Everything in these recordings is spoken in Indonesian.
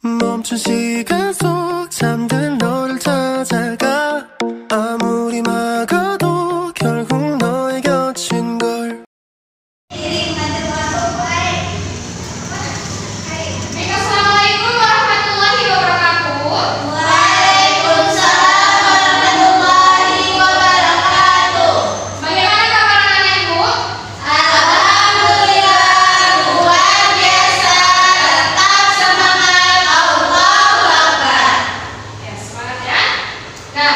멈춘 시간 속 잠든 너를 찾아가 아무리 막아도 결국 너의 곁인 걸 Assalamualaikum warahmatullahi wabarakatuh. Waalaikumsalam warahmatullahi wabarakatuh. Bagaimana kabar anak-anak Ibu? Alhamdulillah luar biasa. Tetap semangat. Allahu Akbar. Ya, semangat ya. Nah,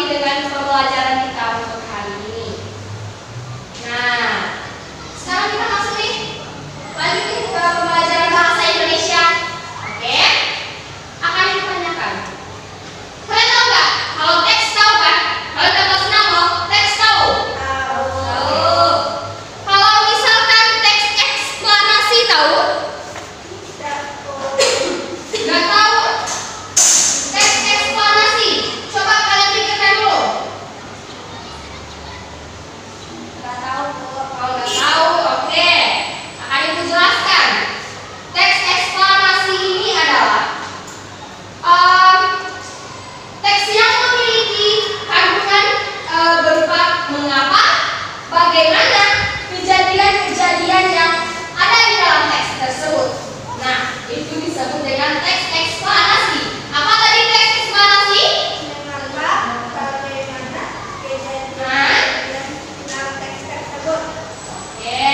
dengan pembelajaran kita untuk hari ini. Nah, sekarang kita masuk nih, lanjut nih ke pembelajaran bahasa Indonesia. Oke, akan ditanyakan. Kalian tahu nggak? Kalau teks tahu kan? Kalau dapat senang loh, teks tahu. Tahu. Kalau misalkan teks eksplanasi tahu? Nggak tahu. Teks eksplanasi. Coba kalian pikirkan dulu. Nggak tahu. Kalau nggak tahu, oke. Akan ibu jelaskan. Teks eksplanasi ini adalah teks yang memiliki kandungan berupa mengapa, bagaimana, kejadian-kejadian yang ada di dalam teks tersebut. Nah, itu disebut dengan teks eksplanasi. Apa tadi teks eksplanasi? Mengapa, bagaimana, kejadian dalam teks tersebut. Oke.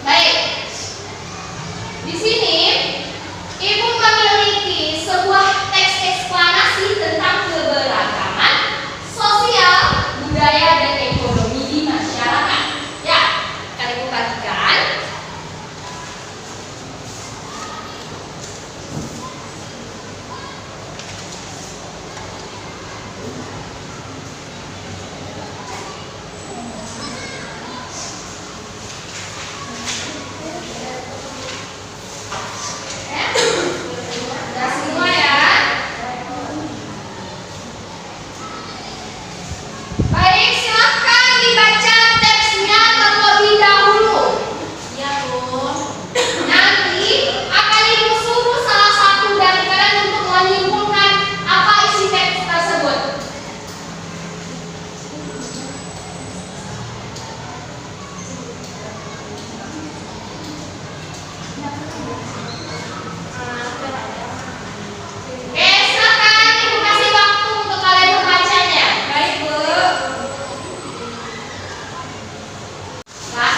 Baik. Di sini Ibu memiliki sebuah teks eksplanasi tentang keberagaman sosial, budaya, dan ekonomi di masyarakat. Ya, akan Ibu bagikan. Nah, semua ya. Baik, silakan dibaca teksnya terlebih dahulu. Ya, Bun. Nanti akan Ibu suruh salah satu dari kalian untuk menyimpulkan apa isi teks tersebut. Oke, silakan Ibu kasih waktu untuk kalian membacanya. Baik, Bu. Nah,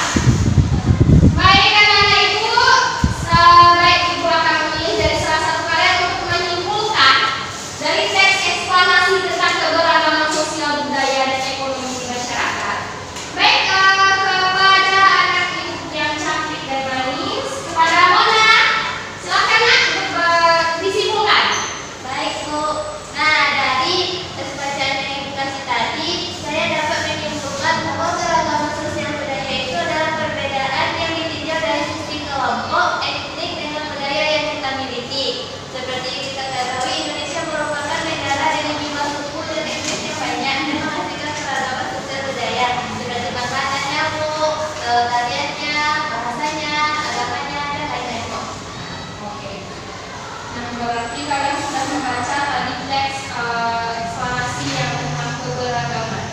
baik anak-anak Ibu, baik Ibu akan memilih dari salah satu kalian untuk menyimpulkan dari teks eksplanasi tentang keberagaman sosial, budaya, dan ekonomi di masyarakat. Baik, kepada anak Ibu yang cantik dan manis, kepada Mona, silakan Nak untuk disimpulkan. Baik, Bu. Nah, dari tes bacaan yang Ibu kasih tadi, saya dapat menyimpulkan bahwa keragaman sosial budaya itu adalah perbedaan yang ditinjau dari sisi kelompok, etnik, dengan budaya yang kita miliki. Seperti yang kita ketahui, Indonesia merupakan negara dengan jumlah suku dan etnis yang banyak dan menghasilkan keragaman sosial budaya seperti makanannya, Bu, tariannya, bahasanya, agamanya, dan lain-lain, Bu. Oke. Nah, berarti kalian sudah membaca tadi teks eksplanasi yang tentang keberagaman.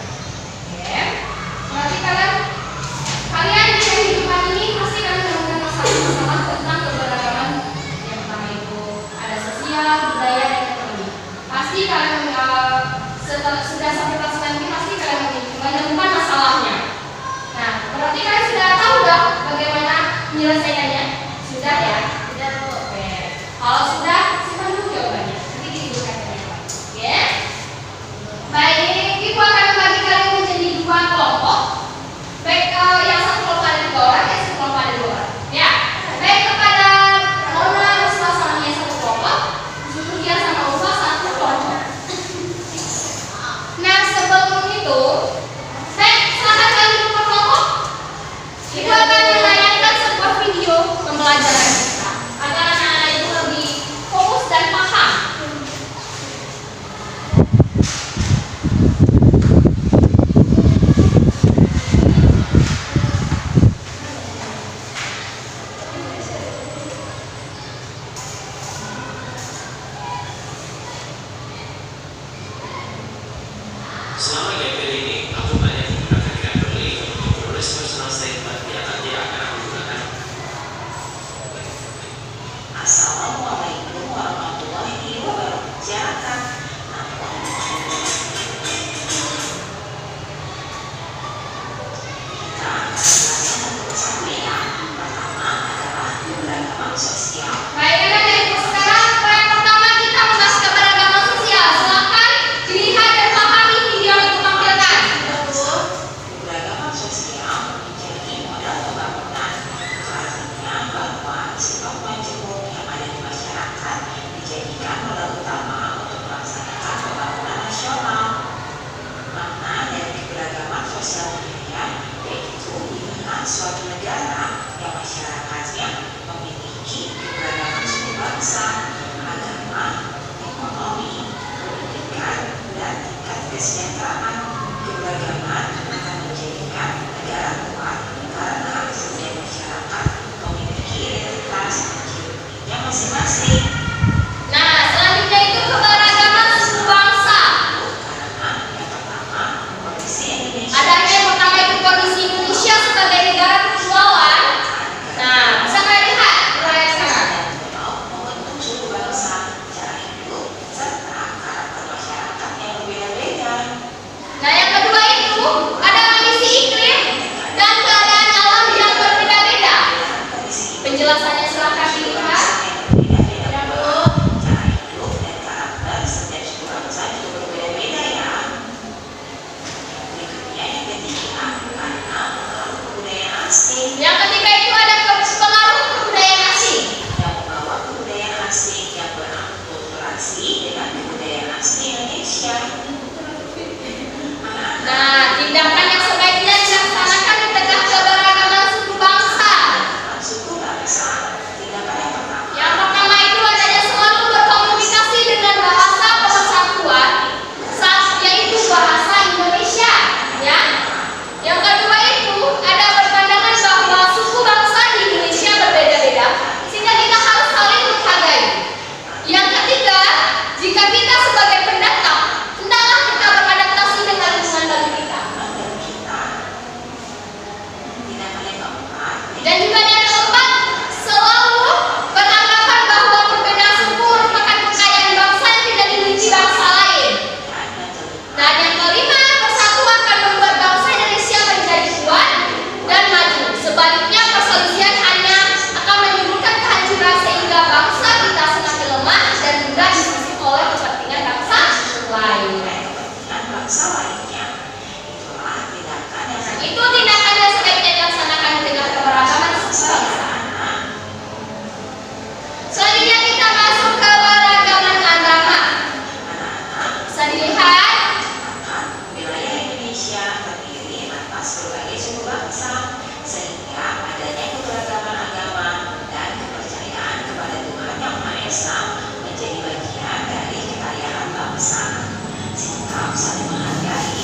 Oke. Berarti kalian di kehidupan ini pasti kalian menemukan masalah-masalah tentang keberagaman. Yang pertama itu ada sosial, budaya, dan ekonomi. Pasti kalian sudah sampai kelas 9 ini pasti kalian menemukan masalahnya. Nah, berarti kalian sudah tahu dong bagaimana menyelesaikannya? Sudah ya? Sudah, Bu. Oke. Kalau sudah, simpan dulu jawabannya. Nanti Ibu kasih jawab. Oke? Baik, Ibu akan membagi kalian menjadi dua kelompok. Baik, yang satu kelompok ada 3 orang, yang satu kelompok ada 2 orang. Ya. Baik, kepada Mona, Usma, sama Nia satu kelompok. Zulhia sama Ufa satu kelompok. Nah, sebelum itu, baik, silakan kalian duduk per kelompok. Ibu akan menayangkan sebuah video pembelajaran kita agar anak-anak Ibu lebih fokus dan paham. Selama GPD ini, aku banyak menggunakan Grammarly untuk menulis personal statement yang nanti akan aku gunakan. Assalamualaikum warahmatullahi wabarakatuh. Kita akan belajar menurut saya. Pertama adalah keberagaman sosial. Baik, anak-anak Ibu, sekarang yang pertama kita membahas keberagaman sosial. Silakan dilihat dan kesejahteraan. Keberagaman akan menjadikan negara kuat karena setiap masyarakat memiliki identitas ciri-cirinya masing-masing. Nah, selanjutnya itu keberagaman suku bangsa. Karena yang pertama, kondisi Indonesia. Adanya yang pertama itu kondisi Indonesia sebagai negara kepulauan. Nah, bisa kalian lihat di layar sekarang. Membentuk suku bangsa, cara hidup, serta karakter masyarakat yang berbeda-beda. Nah, yang kedua itu ada kondisi iklim dan keadaan alam yang berbeda-beda. Penjelasannya silahkan dilihat. Ya, Bu. Cara hidup dan karakter setiap suku bangsa juga berbeda-beda ya. Berikutnya yang ketiga, karena pengaruh kebudayaan asing Yang ketiga itu ada pengaruh kebudayaan asing. yang membawa kebudayaan asing yang berakulturasi dengan kebudayaan asli Indonesia. Nah, tindakan yang sebaiknya dilaksanakan di tengah keberagaman suku bangsa. Suku bangsa, tindakan yang pertama. Yang pertama itu adanya selalu berkomunikasi dengan bahasa persatuan, yaitu bahasa Indonesia. Ya. Yang kedua itu ada berpandangan bahwa suku bangsa di Indonesia berbeda-beda, sehingga kita harus saling menghargai. Yang ketiga, jika kita sebagai pendatang, hendaklah kita beradaptasi dengan lingkungan baru kita. Dan kita, tindakan yang keempat. Dan juga yang keempat, selalu beranggapan bahwa perbedaan suku merupakan kekayaan bangsa yang tidak dimiliki bangsa lain. Dan yang kelima, bersatu akan membuat bangsa Indonesia menjadi kuat dan maju. Sebaliknya, perselisihan hanya akan menimbulkan kehancuran sehingga bangsa kita semakin lemah dan mudah disusuk oleh kepentingan bangsa lain. Kepentingan bangsa lainnya. Itulah tindakan yang Itu tindakan yang sebaiknya dilaksanakan di tengah keberagaman suku bangsa. Selanjutnya kita masuk ke keberagaman agama. Bisa dilihat. wilayah Indonesia terdiri atas berbagai suku bangsa, sehingga adanya keberagaman agama dan kepercayaan kepada Tuhan Yang Maha Esa menjadi bagian dari kekayaan bangsa. Sikap saling menghargai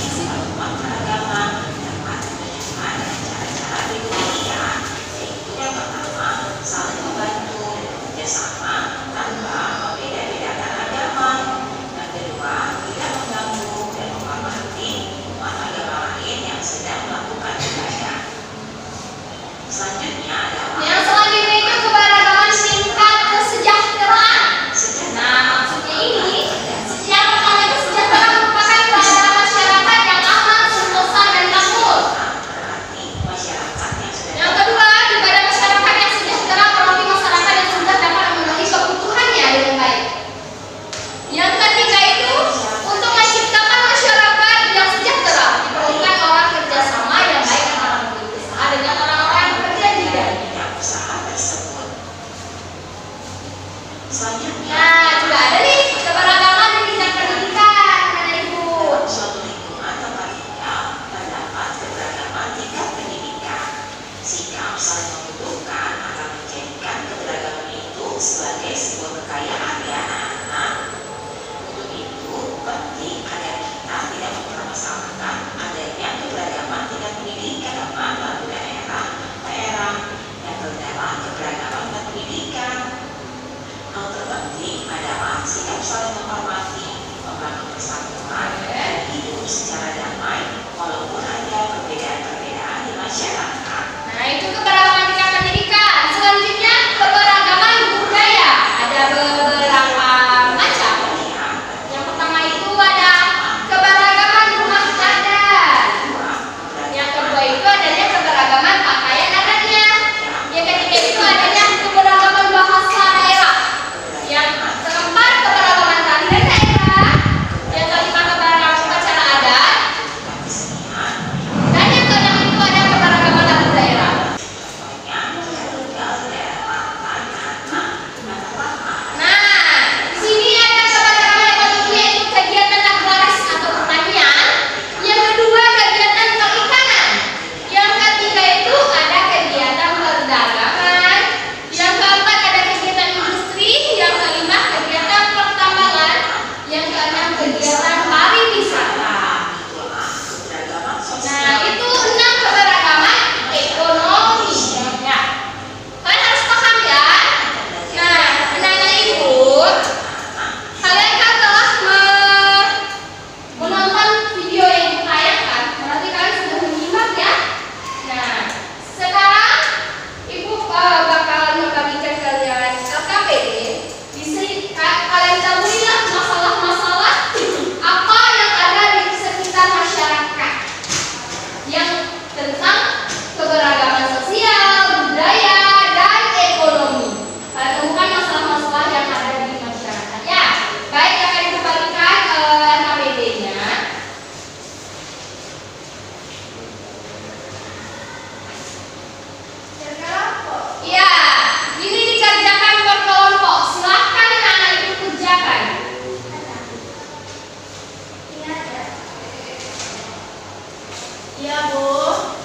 Iya, Bu.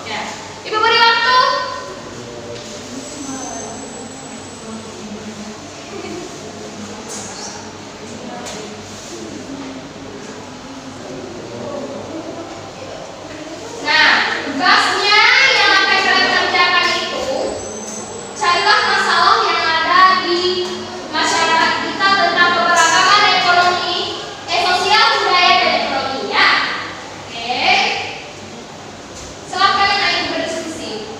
Ya. Ibu beri waktu. Nah, tugasnya yang akan kalian kerjakan itu carilah masalah yang ada di masyarakat kita tentang keberagaman ekonomi, sosial, budaya, dan ekonomi ya. Oke. Silahkan kalian berdiskusi.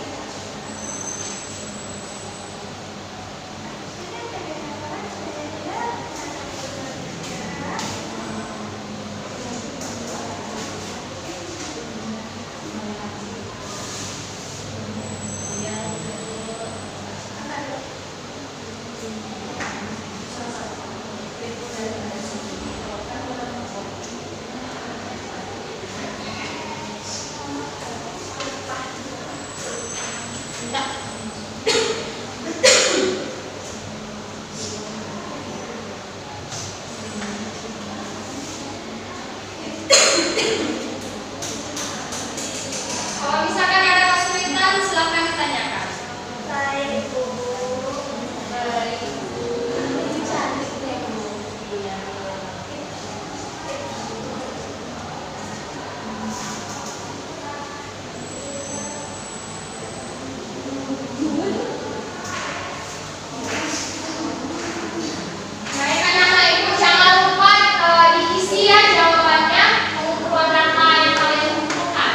Kalau misalkan ada kesulitan, silahkan ditanyakan. Baik, Bu. Baik. Ini cantik deh, Bu. Iya. Baik anak-anak ibu, jangan lupa diisi ya jawabannya pengumpulan data yang kalian kumpulkan.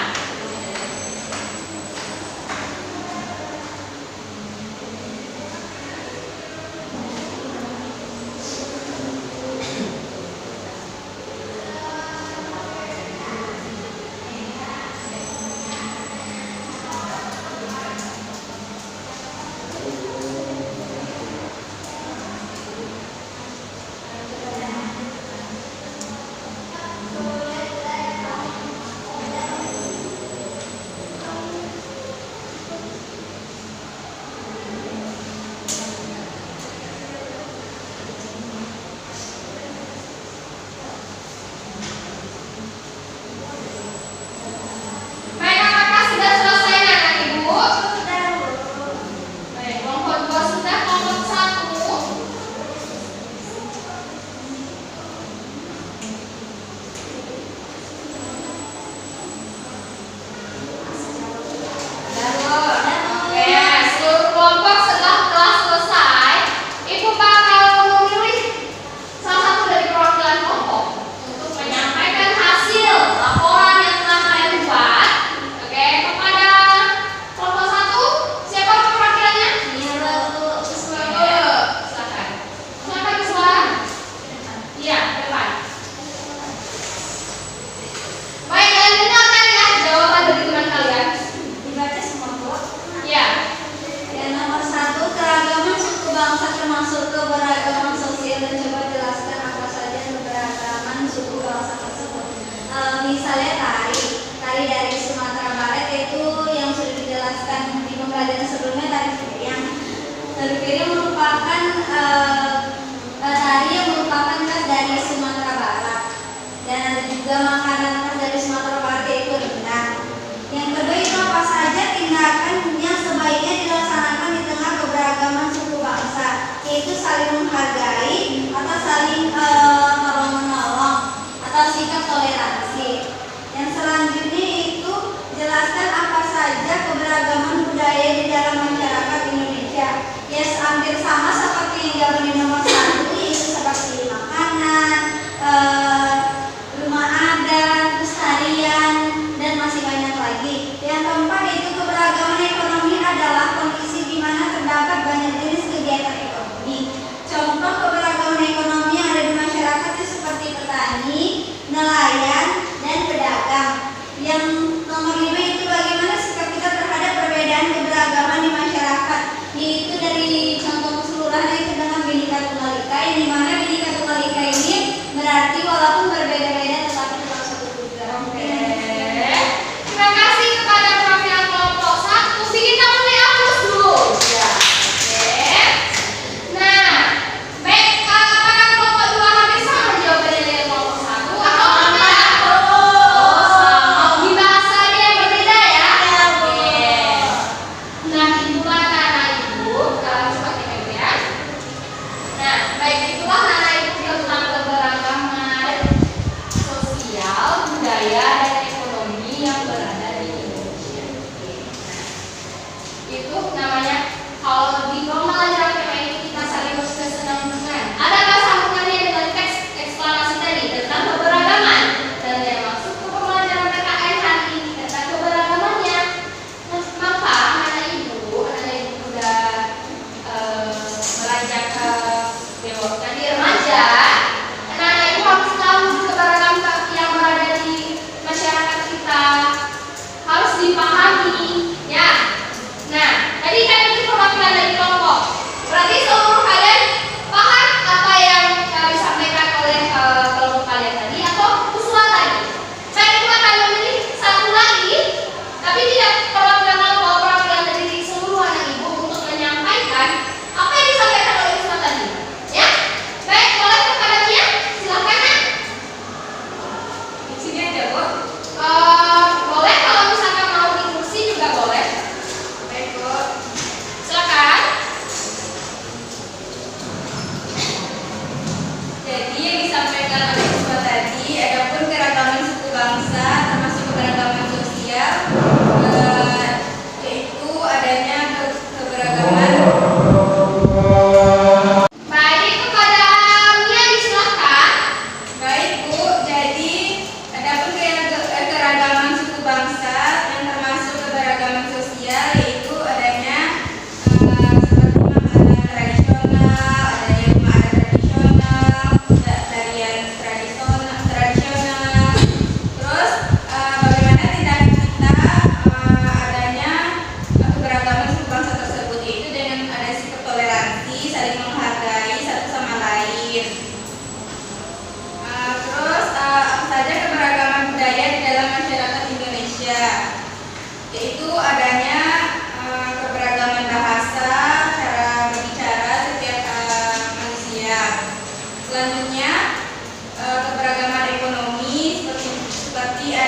Baik, apakah sudah selesai anak ibu? Sudah, Bu. Baik, kelompok 2 sudah, kelompok 1. Oke, seluruh kelompok setelah kelas selesai, ibu bakal memilih salah satu dari perwakilan kelompok untuk menyampaikan hasil laporan yang telah kalian buat. Oke, kepada kelompok 1, siapa perwakilannya? Iya, Bu. Silakan. Silakan Iswan. Iya, depan. Baik, kalian dengarkan ya jawaban dari teman kalian. Dibaca semua, Bu. Iya. Yang nomor 1, keragaman suku bangsa termasuk keberagaman sosial, dan coba jelaskan apa saja keberagaman suku bangsa tersebut. Misalnya tari dari Sumatera Barat itu yang sudah dijelaskan di pembelajaran sebelumnya, tari piring merupakan tari yang merupakan khas dari Sumatera Barat, dan ada juga makanan khas dari Sumatera Barat yaitu rendang. Yang kedua itu apa saja tindakan yang sebaiknya dilaksanakan di tengah keberagaman suku bangsa, yaitu saling menghargai atau saling tolong menolong atau sikap toleransi. Yang selanjutnya itu jelaskan apa saja keberagaman budaya di dalam masyarakat Indonesia. Ya, hampir sama seperti yang diatur di nomor 1, yaitu seperti makanan, rumah adat, tarian, dan masih banyak lagi. Yang keempat itu keberagaman ekonomi adalah kondisi di mana terdapat banyak jenis kegiatan ekonomi. Contoh keberagaman ekonomi yang ada di masyarakat itu seperti petani, nelayan,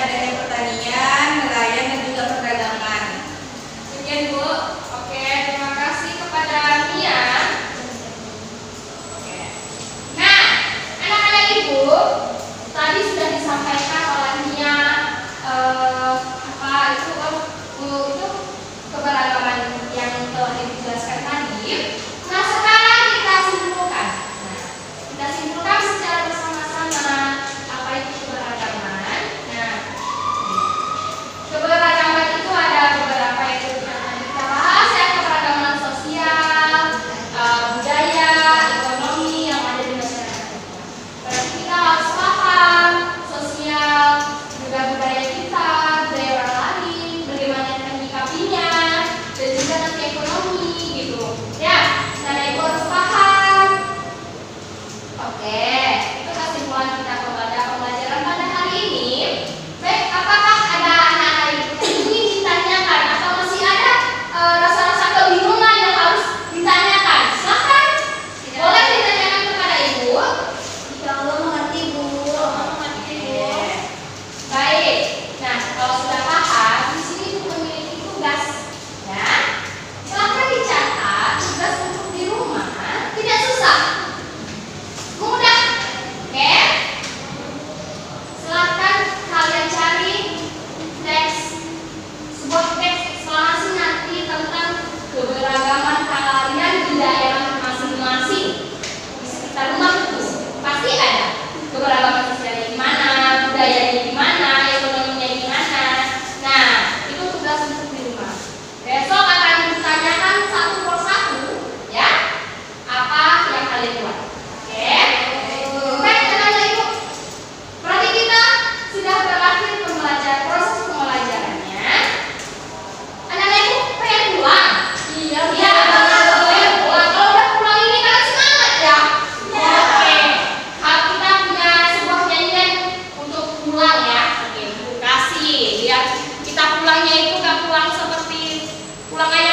adanya pertanian, nelayan, dan juga perdagangan. Sekian Bu. Oke, terima kasih kepada Mia. Oke. Nah, anak-anak Ibu, tadi sudah disampaikan oleh Mia itu keberagaman yang telah dijelaskan tadi. Nah, sekarang kita simpulkan. Nah, kita simpulkan secara bersama-sama apa itu keberagaman. Nah, keberagaman itu ada beberapa yang kita bahas ya, keberagaman sosial, budaya, ekonomi yang ada di masyarakat. Berarti kita harus paham sosial, juga budaya kita, budaya orang lain, bagaimana kita menyikapinya, dan juga nanti ekonomi gitu. Ya, nah Ibu harus paham. Oke, itu kesimpulan kita kepada pembelajaran pada hari ini. Baik, apakah ada anak-anak Ibu yang ingin ditanyakan atau masih ada rasa-rasa kebingungan yang harus ditanyakan? Silahkan, boleh ditanyakan kepada Ibu. Insya Allah mengerti Bu. Baik, nah kalau sudah paham, di sini Ibu memiliki tugas. Ya, silahkan dicatat tugas untuk di rumah. Tidak susah, mudah. Oke, silahkan kalian cari sebuah teks eksplanasi nanti tentang keberagaman kalian di daerah masing-masing. Di sekitar rumah itu pasti ada keberagaman sosialnya di mana, budayanya di mana, ekonominya di mana. Nah, itu tugas untuk di rumah. Besok akan ditanyakan satu persatu, ya, apa yang kalian buat. Oke? Baik, anak-anak Ibu. Berarti kita sudah berakhir proses pembelajarannya. Anak-anak Ibu pengen pulang? Iya, pengen pulang. Kalau udah pulang ini kalian semangat ya? Oke. Kita punya sebuah nyanyian untuk pulang ya. Oke, Bu kasih biar kita pulangnya itu gak pulang seperti pulang aja